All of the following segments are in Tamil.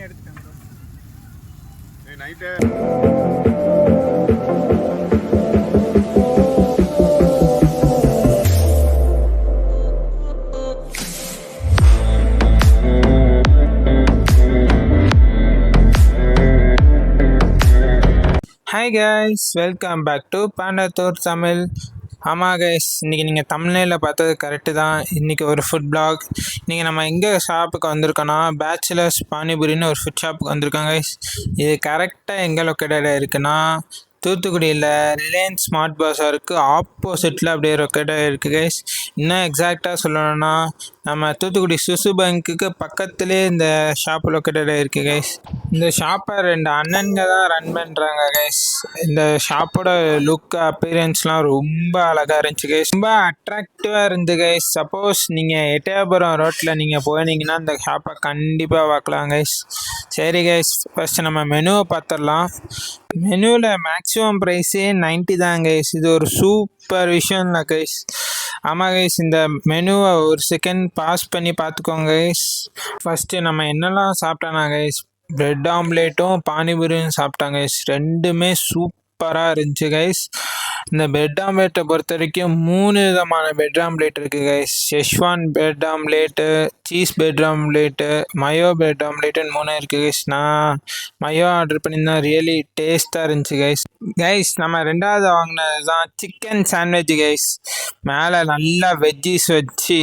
எடுத்துட்டேன் bro. Night hi guys, welcome back to Pandathur Tamil. ஆமாம் கைஸ், இன்றைக்கி நீங்கள் தமிழ்நிலையில் பார்த்தது கரெக்டு தான். இன்றைக்கி ஒரு ஃபுட் பிளாக். இன்றைக்கி நம்ம எங்கே ஷாப்புக்கு வந்திருக்கோன்னா பேச்சுலர்ஸ் பானிபூரின்னு ஒரு ஃபுட் ஷாப்புக்கு வந்திருக்கோம் கைஸ். இது கரெக்டாக எங்கே லொக்கேட்டடாக இருக்குன்னா தூத்துக்குடியில் ரிலையன்ஸ் ஸ்மார்ட் பஸாருக்கு ஆப்போசிட்டில் அப்படியே லொக்கேட்டாக இருக்குது கைஸ். இன்னும் எக்ஸாக்டாக சொல்லணும்னா நம்ம தூத்துக்குடி சுசு பேங்க்குக்கு பக்கத்துலேயே இந்த ஷாப் லொக்கேட்டடாக இருக்குது கைஸ். இந்த ஷாப்பை 2 அண்ணன்க தான் ரன் பண்ணுறாங்க கைஸ். இந்த ஷாப்போட லுக் அப்பீரியன்ஸ்லாம் ரொம்ப அழகாக இருந்துச்சு கைஸ், ரொம்ப அட்ராக்டிவாக இருந்து கைஸ். சப்போஸ் நீங்கள் எட்டயபுரம் ரோட்டில் நீங்கள் போனீங்கன்னா இந்த ஷாப்பை கண்டிப்பாக பார்க்கலாம் கைஸ். சரி கைஸ், ஃபஸ்ட்டு நம்ம மெனுவை பார்த்துடலாம். மெனுவில் மேக்ஸிமம் ப்ரைஸே 90 தான் கைஸ். இது ஒரு சூப்பர் விஷயம் இல்லை கைஸ். ஆமாம் கைஸ், இந்த மெனுவை ஒரு செகண்ட் பாஸ் பண்ணி பார்த்துக்கோங்க கைஸ். ஃபஸ்ட்டு நம்ம என்னெல்லாம் சாப்பிட்டோன்னா கைஸ், பிரெட் ஆம்லேட்டும் பானிபூரியும் சாப்பிட்டாங்க கைஸ். ரெண்டுமே சூப்பராக இருந்துச்சு கைஸ். இந்த பிரெட் ஆம்லேட்டை பொறுத்த வரைக்கும் 3 விதமான பிரெட் ஆம்லேட் இருக்குது guys. Schezwan bread omelette, cheese bread omelette, mayo bread ஆம்லேட்டுன்னு 3 இருக்குது கைஸ். நான் மயோ ஆர்டர் பண்ணியிருந்தேன், ரியலி டேஸ்ட்டாக இருந்துச்சு கைஸ். கைஸ், நம்ம 2வது வாங்கினது தான் சிக்கன் சாண்ட்விச் கைஸ். மேலே நல்லா வெஜ்ஜீஸ் வச்சு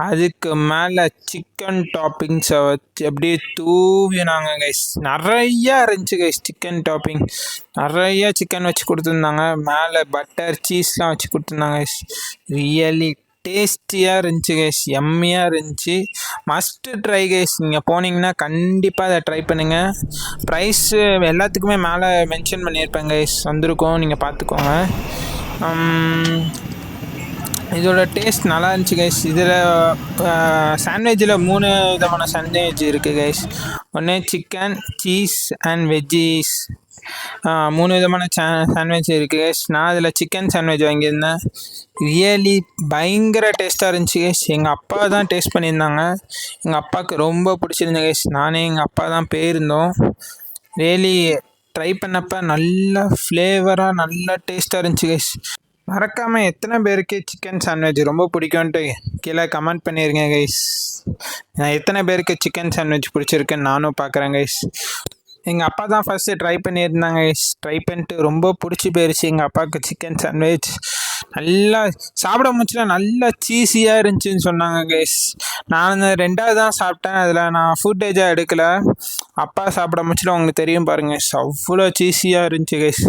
அதுக்கு மேலே சிக்கன் டாப்பிங்ஸை வச்சு அப்படியே தூவினாங்க கைஸ். நிறையா இருந்துச்சு கைஸ். சிக்கன் டாப்பிங் நிறையா சிக்கன் வச்சு கொடுத்துருந்தாங்க. மேலே பட்டர் சீஸ்லாம் வச்சு கொடுத்துருந்தாங்க கைஸ். ரியலி டேஸ்டியாக இருந்துச்சு கைஸ், எம்மியாக இருந்துச்சு. Must try guys. நீங்கள் போனீங்கன்னா கண்டிப்பாக அதை ட்ரை பண்ணுங்கள். ப்ரைஸு எல்லாத்துக்குமே மேலே மென்ஷன் பண்ணியிருப்பேன் கைஸ், வந்திருக்கோம், நீங்கள் பார்த்துக்கோங்க. இதோட டேஸ்ட் நல்லா இருந்துச்சு கைஸ். இதில் சாண்ட்விட்சில் 3 விதமான சாண்ட்விச் இருக்குது கைஸ். ஒன்று சிக்கன், சீஸ் அண்ட் வெஜ்ஜீஸ், 3 விதமான சாண்ட்விச் இருக்குது கைஸ். நான் அதில் சிக்கன் சாண்ட்விச் வாங்கியிருந்தேன். ரியலி பயங்கர டேஸ்ட்டாக இருந்துச்சு கைஸ். எங்கள் அப்பா தான் டேஸ்ட் பண்ணியிருந்தாங்க. எங்கள் அப்பாவுக்கு ரொம்ப பிடிச்சிருந்தேன் கைஸ். நானே எங்கள் அப்பா தான் போயிருந்தோம். ரியலி ட்ரை பண்ணப்போ நல்ல ஃப்ளேவராக நல்ல டேஸ்ட்டாக இருந்துச்சு கைஸ். மறக்காமல் எத்தனை பேருக்கு சிக்கன் சாண்ட்விச் ரொம்ப பிடிக்கும்ன்ட்டு கீழே கமெண்ட் பண்ணிடுங்க கைஸ். நான் எத்தனை பேருக்கு சிக்கன் சாண்ட்விச் பிடிச்சிருக்குன்னு நானும் பார்க்குறேன் கைஸ். எங்கள் அப்பா தான் ஃபஸ்ட்டு ட்ரை பண்ணியிருந்தாங்க கைஸ். ட்ரை பண்ணிட்டு ரொம்ப பிடிச்சி போயிடுச்சு எங்கள் அப்பாவுக்கு சிக்கன் சாண்ட்விச். நல்லா சாப்பிட முச்சுல நல்லா சீஸியாக இருந்துச்சுன்னு சொன்னாங்க கைஸ். நான் 2வது தான் சாப்பிட்டேன். அதில் நான் ஃபுட்டேஜாக எடுக்கலை. அப்பா சாப்பிட முச்சுல உங்களுக்கு தெரியும் பாருங்கள், அவ்வளோ சீஸியாக இருந்துச்சு கைஸ்.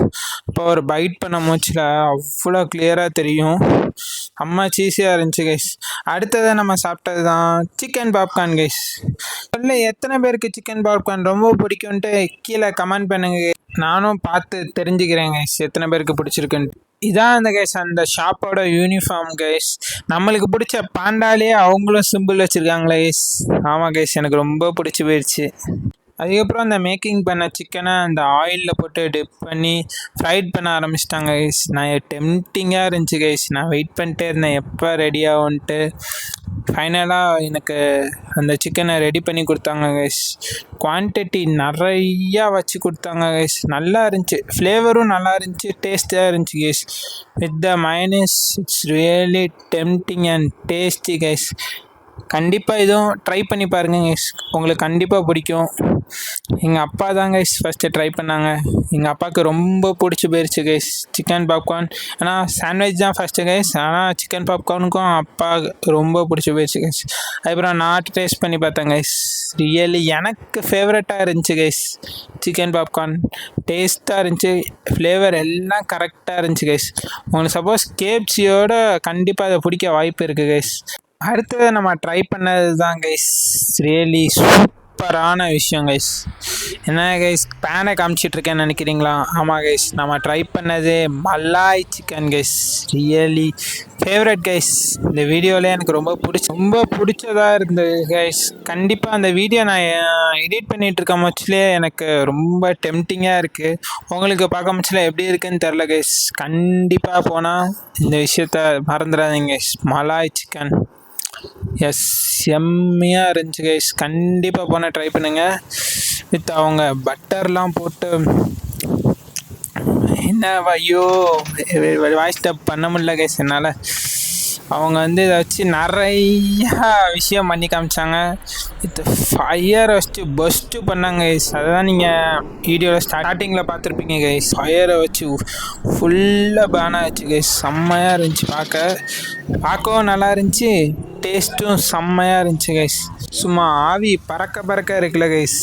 இப்போ ஒரு பைட் பண்ண முச்சில் அவ்வளோ கிளியராக தெரியும். அம்மா சீஸியாக இருந்துச்சு கைஸ். அடுத்ததை நம்ம சாப்பிட்டது தான் சிக்கன் பாப்கார்ன் கைஸ். இல்லை எத்தனை பேருக்கு சிக்கன் பாப்கார்ன் ரொம்ப பிடிக்கும்ன்ட்டு கீழே கமெண்ட் பண்ணுங்க. நானும் பார்த்து தெரிஞ்சுக்கிறேன் கைஸ் எத்தனை பேருக்கு பிடிச்சிருக்குன்ட்டு. இதான் அந்த கைஸ் அந்த ஷாப்போட யூனிஃபார்ம் கைஸ். நம்மளுக்கு பிடிச்ச பாண்டாலே அவங்களும் சிம்பிள் வச்சுருக்காங்களே கைஸ். ஆமாம் கைஸ், எனக்கு ரொம்ப பிடிச்சி போயிடுச்சு. அதுக்கப்புறம் அந்த மேக்கிங் பண்ண சிக்கனை அந்த ஆயிலில் போட்டு டிப் பண்ணி ஃப்ரைட் பண்ண ஆரம்பிச்சிட்டாங்க கைஸ். நான் டெம்டிங்காக இருந்துச்சு கைஸ். நான் வெயிட் பண்ணிட்டே இருந்தேன் எப்போ ரெடி ஆகும்ன்ட்டு. ஃபைனலாக எனக்கு அந்த சிக்கனை ரெடி பண்ணி கொடுத்தாங்க கைஸ். குவான்டிட்டி நிறையா வச்சு கொடுத்தாங்க கைஸ். நல்லா இருந்துச்சு, ஃப்ளேவரும் நல்லா இருந்துச்சு, டேஸ்ட்டாக இருந்துச்சு guys. With the minus it's really tempting and tasty guys. கண்டிப்பாக இதுவும் ட்ரை பண்ணி பாருங்கள் கைஸ், உங்களுக்கு கண்டிப்பாக பிடிக்கும். எங்கள் அப்பா தான் கைஸ் ஃபஸ்ட்டு ட்ரை பண்ணாங்க. எங்கள் அப்பாவுக்கு ரொம்ப பிடிச்சி போயிடுச்சு கைஸ் சிக்கன் பாப்கார்ன். ஆனால் சாண்ட்விச் தான் ஃபஸ்ட்டு கைஸ், ஆனால் சிக்கன் பாப்கார்னுக்கும் அப்பாவுக்கு ரொம்ப பிடிச்சி போயிடுச்சு கைஸ். அதுக்கப்புறம் நான் டேஸ்ட் பண்ணி பார்த்தேன் கைஸ். ரியலி எனக்கு ஃபேவரட்டாக இருந்துச்சு கைஸ். சிக்கன் பாப்கார்ன் டேஸ்ட்டாக இருந்துச்சு, ஃப்ளேவர் எல்லாம் கரெக்டாக இருந்துச்சு கைஸ். உங்களுக்கு சப்போஸ் கேஎஃப்சியோட கண்டிப்பாக அதை பிடிக்க வாய்ப்பு இருக்குது கைஸ். அடுத்தது நம்ம ட்ரை பண்ணது தான் கைஸ் ரியலி சூப்பரான விஷயம் கைஸ். என்ன கைஸ் பேனை காமிச்சிட்ருக்கேன்னு நினைக்கிறீங்களா? ஆமாம் கைஸ், நம்ம ட்ரை பண்ணது malai chicken guys. Really favourite guys. இந்த வீடியோவில் எனக்கு ரொம்ப பிடிச்சதாக இருந்தது கைஸ். கண்டிப்பாக அந்த வீடியோ நான் எடிட் பண்ணிகிட்ருக்க முச்சிலே எனக்கு ரொம்ப டெம்டிங்காக இருக்குது. உங்களுக்கு பார்க்க முச்சில் எப்படி இருக்குன்னு தெரில கைஸ். கண்டிப்பாக போனால் இந்த விஷயத்த மறந்துடாதீங்க கைஸ். மலாய் சிக்கன் எஸ் செம்மையாக இருந்துச்சு கைஸ். கண்டிப்பாக போனால் ட்ரை பண்ணுங்கள். வித் அவங்க பட்டர்லாம் போட்டு என்ன ஐயோ வாய்ஸ் டப் பண்ண முடியல கைஸ் என்னால். அவங்க வந்து இதை வச்சு நிறையா விஷயம் பண்ணி காமிச்சாங்க. வித் ஃபயரை வச்சு பஸ்ட்டு பண்ணாங்க கைஸ். அதுதான் நீங்கள் வீடியோவில் ஸ்டார்டிங்கில் பார்த்துருப்பீங்க கைஸ். ஃபயரை வச்சு ஃபுல்லாக பேன் ஆச்சு கைஸ். செம்மையாக இருந்துச்சு பார்க்கவும் நல்லா இருந்துச்சு. டேஸ்ட்டும் செம்மையாக இருந்துச்சு கைஸ். சும்மா ஆவி பறக்க இருக்குல்ல கைஸ்.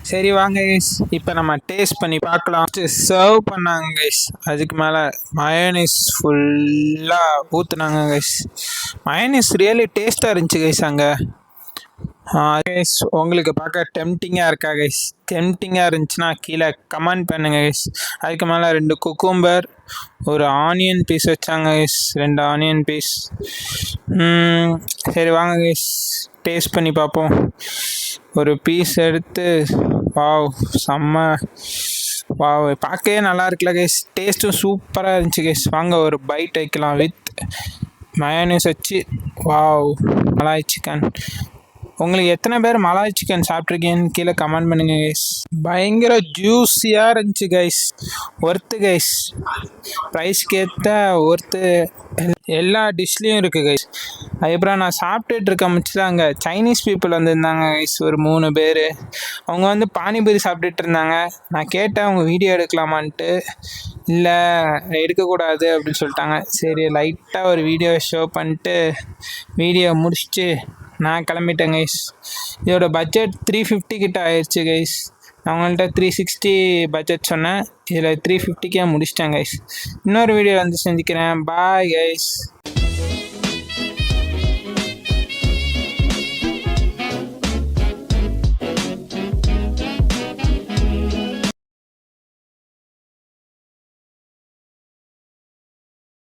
சரி வாங்க கைஸ், இப்போ நம்ம டேஸ்ட் பண்ணி பார்க்கலாம். சர்வ் பண்ணாங்க கைஸ். அதுக்கு மேலே மயோனைஸ் ஃபுல்லாக ஊற்றுனாங்க கைஸ். மயோனைஸ் ரியலி டேஸ்ட்டாக இருந்துச்சு கைஸ். அங்கே கைஸ் உங்களுக்கு பார்க்க டெம்டிங்காக இருக்கா கைஸ்? டெம்டிங்காக இருந்துச்சுன்னா கீழே கமெண்ட் பண்ணுங்க கைஸ். அதுக்கு மேலே 2 குக்கும்பர், ஒரு ஆனியன் பீஸ் வச்சாங்க கைஸ். 2 onion piece. சரி வாங்க கைஸ் டேஸ்ட் பண்ணி பார்ப்போம். ஒரு பீஸ் எடுத்து வாவ் செம்ம வாவ் பார்க்கவே நல்லா இருக்குல்ல கைஸ். டேஸ்ட்டும் சூப்பராக இருந்துச்சு கைஸ். வாங்க ஒரு பைட் வைக்கலாம் வித் மயோனைஸ் வச்சு. Wow malai chicken. உங்களுக்கு எத்தனை பேர் மலாய் சிக்கன் சாப்பிட்ருக்கீங்கன்னு கீழே கமெண்ட் பண்ணுங்க கைஸ். பயங்கர ஜூஸியாக இருந்துச்சு கைஸ். Worth guys. ப்ரைஸ்க்கு ஏற்ற ஒர்த்து எல்லா டிஷ்லேயும் இருக்குது கைஸ். அதுக்கப்புறம் நான் சாப்பிட்டுட்டு இருக்க முச்சில் அங்கே சைனீஸ் பீப்புள் வந்திருந்தாங்க கைஸ். ஒரு 3 பேர். அவங்க வந்து பானிபூரி சாப்பிட்டுட்டு இருந்தாங்க. நான் கேட்டேன் அவங்க வீடியோ எடுக்கலாமான்ட்டு. இல்லை எடுக்கக்கூடாது அப்படின்னு சொல்லிட்டாங்க. சரி லைட்டாக ஒரு வீடியோ ஷோ பண்ணிட்டு வீடியோ முடிச்சுட்டு நான் கிளம்பிட்டேன் கைஸ். இதோட பட்ஜெட் 350 கிட்ட ஆயிடுச்சு கைஸ். நான் அவங்கள்ட்ட 360 பட்ஜெட் சொன்னேன். இதில் 350க்கே முடிச்சிட்டேன் கைஸ். இன்னொரு வீடியோ வந்து செஞ்சுக்கிறேன். Bye guys.